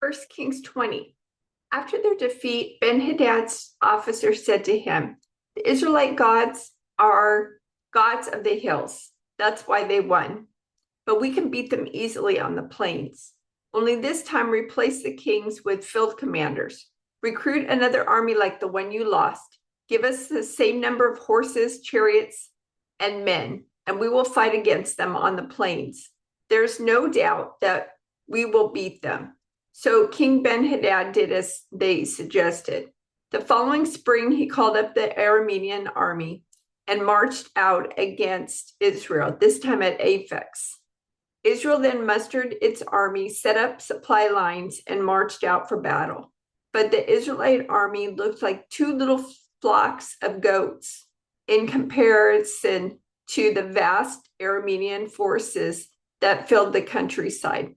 First Kings 20. After their defeat, Ben-Hadad's officers said to him, "The Israelite gods are gods of the hills. That's why they won. But we can beat them easily on the plains. Only this time replace the kings with field commanders. Recruit another army like the one you lost. Give us the same number of horses, chariots, and men, and we will fight against them on the plains. There's no doubt that we will beat them." So King Ben-Hadad did as they suggested. The following spring, he called up the Aramean army and marched out against Israel, this time at Aphex. Israel then mustered its army, set up supply lines, and marched out for battle. But the Israelite army looked like two little flocks of goats in comparison to the vast Aramean forces that filled the countryside.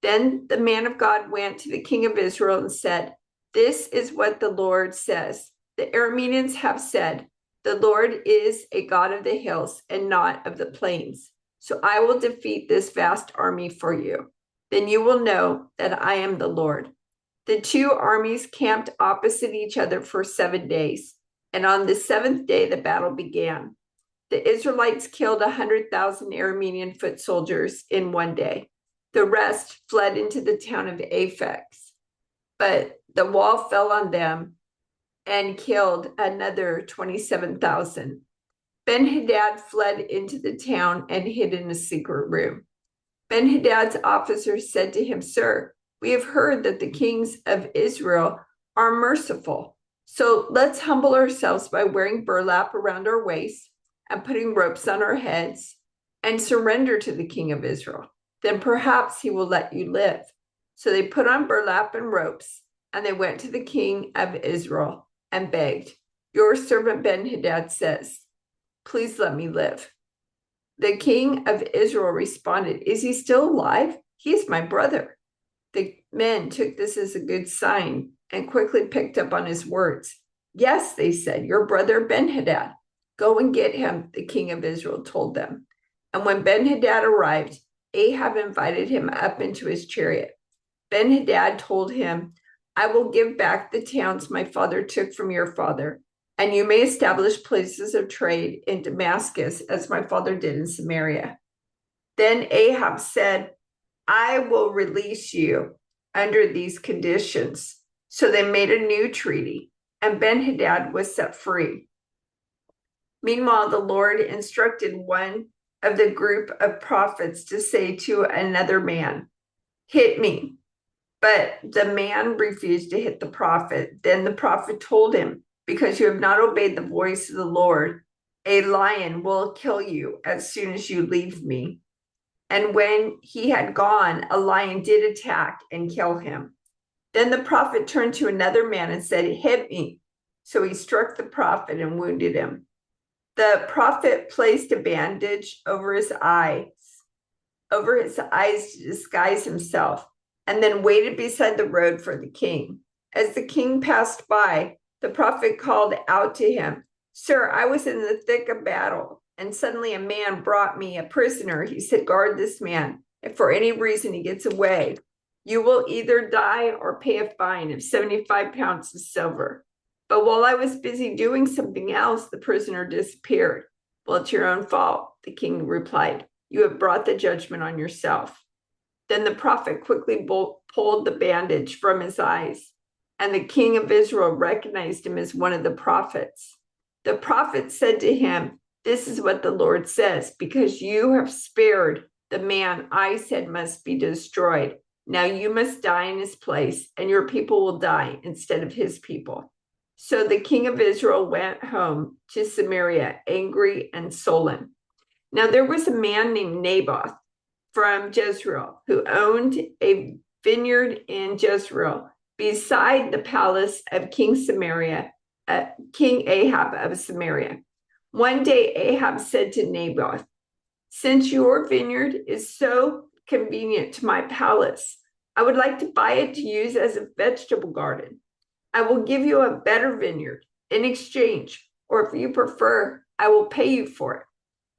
Then the man of God went to the king of Israel and said, "This is what the Lord says. The Arameans have said, 'The Lord is a God of the hills and not of the plains.' So I will defeat this vast army for you. Then you will know that I am the Lord." The two armies camped opposite each other for 7 days, and on the seventh day the battle began. The Israelites killed 100,000 Aramean foot soldiers in one day. The rest fled into the town of Aphex, but the wall fell on them and killed another 27,000. Ben-Hadad fled into the town and hid in a secret room. Ben-Hadad's officers said to him, "Sir, we have heard that the kings of Israel are merciful. So let's humble ourselves by wearing burlap around our waists and putting ropes on our heads and surrender to the king of Israel. Then perhaps he will let you live." So they put on burlap and ropes, and they went to the king of Israel and begged. "Your servant Ben-Hadad says, 'Please let me live.'" The king of Israel responded, "Is he still alive? He is my brother." The men took this as a good sign and quickly picked up on his words. "Yes," they said, "your brother Ben-Hadad. Go and get him," the king of Israel told them. And when Ben-Hadad arrived, Ahab invited him up into his chariot. Ben-Hadad told him, "I will give back the towns my father took from your father, and you may establish places of trade in Damascus as my father did in Samaria." Then Ahab said, "I will release you under these conditions." So they made a new treaty, and Ben-Hadad was set free. Meanwhile, the Lord instructed one of the group of prophets to say to another man, "Hit me." But the man refused to hit the prophet. Then the prophet told him, "Because you have not obeyed the voice of the Lord, a lion will kill you as soon as you leave me." And when he had gone, a lion did attack and kill him. Then the prophet turned to another man and said, "Hit me." So he struck the prophet and wounded him. The prophet placed a bandage over his eyes to disguise himself, and then waited beside the road for the king. As the king passed by, the prophet called out to him, "Sir, I was in the thick of battle, and suddenly a man brought me a prisoner. He said, 'Guard this man. If for any reason he gets away, you will either die or pay a fine of 75 pounds of silver.' But while I was busy doing something else, the prisoner disappeared." "Well, it's your own fault," the king replied. "You have brought the judgment on yourself." Then the prophet quickly pulled the bandage from his eyes, and the king of Israel recognized him as one of the prophets. The prophet said to him, "This is what the Lord says, because you have spared the man I said must be destroyed. Now you must die in his place, and your people will die instead of his people." So the king of Israel went home to Samaria, angry and sullen. Now there was a man named Naboth from Jezreel who owned a vineyard in Jezreel beside the palace of King Ahab of Samaria. One day Ahab said to Naboth, "Since your vineyard is so convenient to my palace, I would like to buy it to use as a vegetable garden. I will give you a better vineyard in exchange, or if you prefer, I will pay you for it."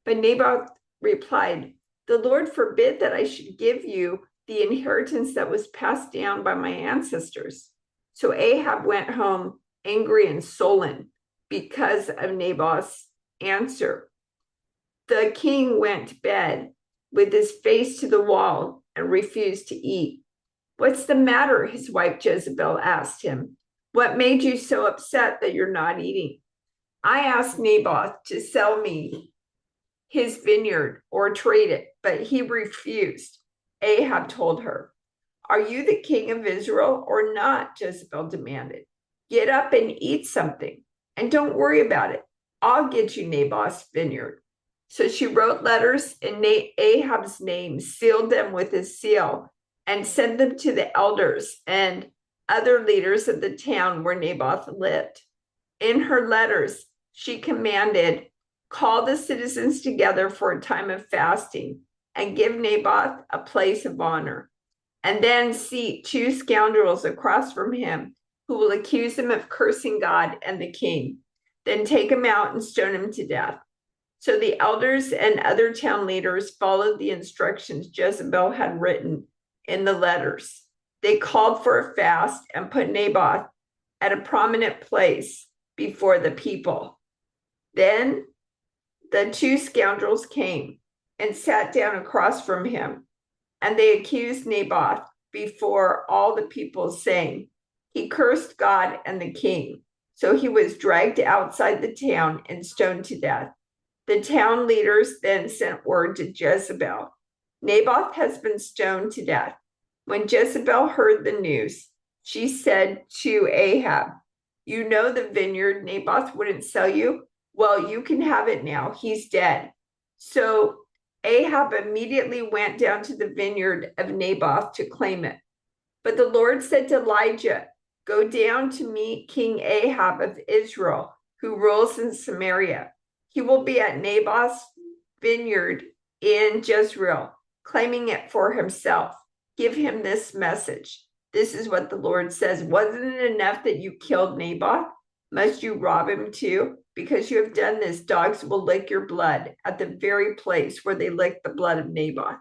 But Naboth replied, "The Lord forbid that I should give you the inheritance that was passed down by my ancestors. So Ahab went home angry and sullen because of Naboth's answer. The king went to bed with his face to the wall and refused to eat. "What's the matter?" his wife Jezebel asked him. "What made you so upset that you're not eating?" "I asked Naboth to sell me his vineyard or trade it, but he refused," Ahab told her. "Are you the king of Israel or not?" Jezebel demanded. "Get up and eat something, and don't worry about it. I'll get you Naboth's vineyard." So she wrote letters in Ahab's name, sealed them with his seal, and sent them to the elders and other leaders of the town where Naboth lived. In her letters, she commanded, "Call the citizens together for a time of fasting and give Naboth a place of honor, and then seat two scoundrels across from him who will accuse him of cursing God and the king. Then take him out and stone him to death." So the elders and other town leaders followed the instructions Jezebel had written in the letters. They called for a fast and put Naboth at a prominent place before the people. Then the two scoundrels came and sat down across from him, and they accused Naboth before all the people, saying, "He cursed God and the king." So he was dragged outside the town and stoned to death. The town leaders then sent word to Jezebel, "Naboth has been stoned to death." When Jezebel heard the news, she said to Ahab, "You know the vineyard Naboth wouldn't sell you? Well, you can have it now. He's dead." So Ahab immediately went down to the vineyard of Naboth to claim it. But the Lord said to Elijah, "Go down to meet King Ahab of Israel, who rules in Samaria. He will be at Naboth's vineyard in Jezreel, claiming it for himself. Give him this message. This is what the Lord says. Wasn't it enough that you killed Naboth? Must you rob him too? Because you have done this, dogs will lick your blood at the very place where they licked the blood of Naboth."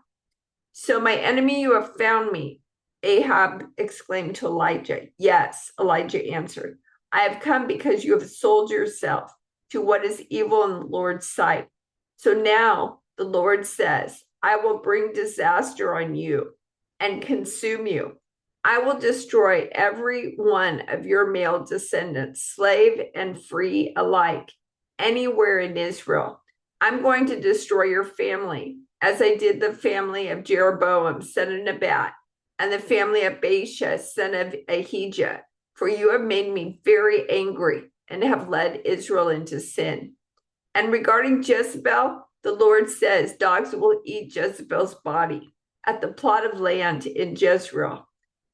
"So my enemy, you have found me," Ahab exclaimed to Elijah. "Yes," Elijah answered. "I have come because you have sold yourself to what is evil in the Lord's sight. So now the Lord says, I will bring disaster on you and consume you. I will destroy every one of your male descendants, slave and free alike, anywhere in Israel. I'm going to destroy your family, as I did the family of Jeroboam, son of Nebat, and the family of Baasha, son of Ahijah, for you have made me very angry and have led Israel into sin. And regarding Jezebel, the Lord says, dogs will eat Jezebel's body at the plot of land in Jezreel.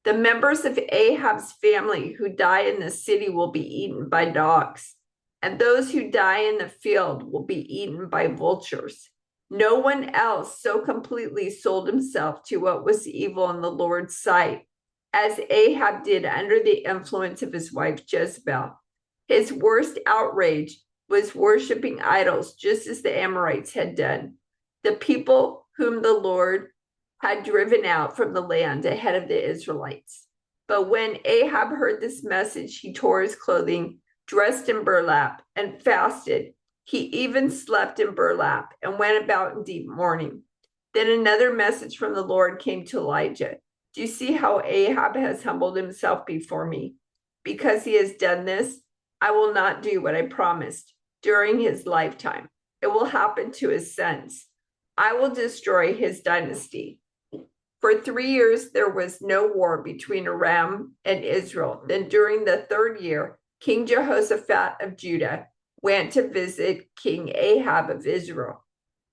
The members of Ahab's family who die in the city will be eaten by dogs, and those who die in the field will be eaten by vultures. No one else so completely sold himself to what was evil in the Lord's sight as Ahab did under the influence of his wife Jezebel. His worst outrage was worshiping idols, just as the Amorites had done, the people whom the Lord had driven out from the land ahead of the Israelites. But when Ahab heard this message, he tore his clothing, dressed in burlap, and fasted. He even slept in burlap and went about in deep mourning. Then another message from the Lord came to Elijah. Do you see how Ahab has humbled himself before me? Because he has done this, I will not do what I promised during his lifetime. It will happen to his sons. I will destroy his dynasty. For 3 years, there was no war between Aram and Israel. Then during the third year, King Jehoshaphat of Judah went to visit King Ahab of Israel.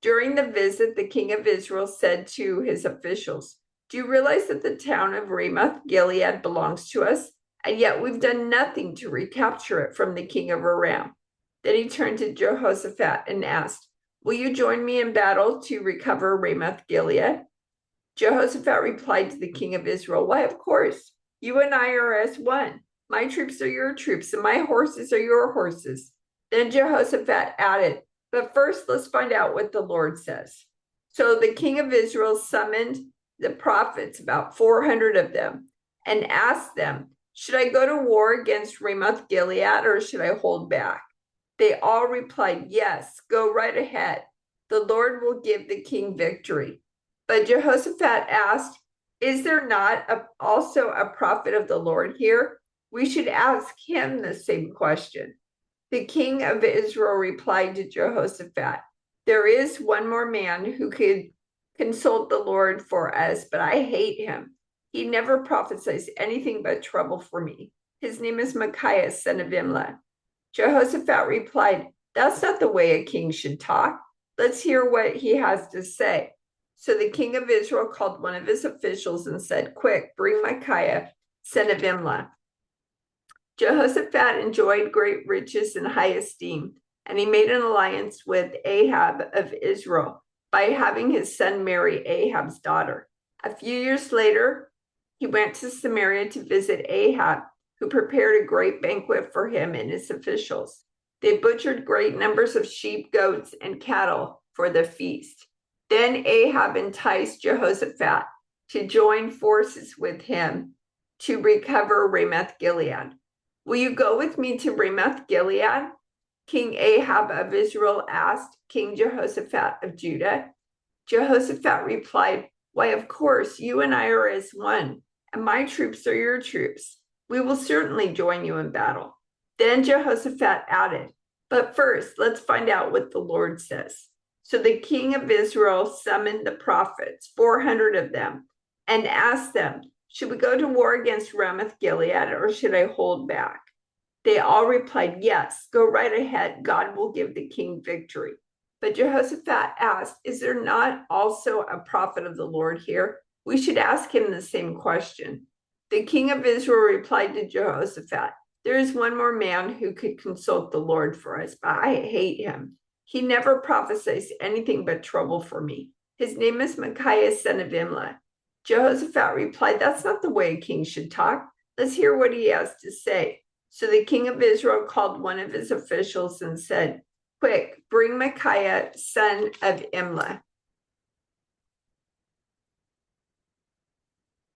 During the visit, the king of Israel said to his officials, do you realize that the town of Ramoth Gilead belongs to us? And yet we've done nothing to recapture it from the king of Aram. Then he turned to Jehoshaphat and asked, will you join me in battle to recover Ramoth Gilead? Jehoshaphat replied to the king of Israel, why, of course, you and I are as one. My troops are your troops, and my horses are your horses. Then Jehoshaphat added, but first let's find out what the Lord says. So the king of Israel summoned the prophets, about 400 of them, and asked them, should I go to war against Ramoth Gilead or should I hold back? They all replied, yes, go right ahead. The Lord will give the king victory. But Jehoshaphat asked, is there not also a prophet of the Lord here? We should ask him the same question. The king of Israel replied to Jehoshaphat, there is one more man who could consult the Lord for us, but I hate him. He never prophesies anything but trouble for me. His name is Micaiah, son of Imlah. Jehoshaphat replied, that's not the way a king should talk. Let's hear what he has to say. So the king of Israel called one of his officials and said, quick, bring Micaiah, son of Imlah. Jehoshaphat enjoyed great riches and high esteem, and he made an alliance with Ahab of Israel by having his son marry Ahab's daughter. A few years later, he went to Samaria to visit Ahab, who prepared a great banquet for him and his officials. They butchered great numbers of sheep, goats, and cattle for the feast. Then Ahab enticed Jehoshaphat to join forces with him to recover Ramoth Gilead. Will you go with me to Ramoth Gilead? King Ahab of Israel asked King Jehoshaphat of Judah. Jehoshaphat replied, why, of course, you and I are as one, and my troops are your troops. We will certainly join you in battle. Then Jehoshaphat added, but first, let's find out what the Lord says. So the king of Israel summoned the prophets, 400 of them, and asked them, should we go to war against Ramoth Gilead or should I hold back? They all replied, yes, go right ahead. God will give the king victory. But Jehoshaphat asked, is there not also a prophet of the Lord here? We should ask him the same question. The king of Israel replied to Jehoshaphat, there is one more man who could consult the Lord for us, but I hate him. He never prophesies anything but trouble for me. His name is Micaiah, son of Imlah. Jehoshaphat replied, that's not the way a king should talk. Let's hear what he has to say. So the king of Israel called one of his officials and said, quick, bring Micaiah, son of Imlah.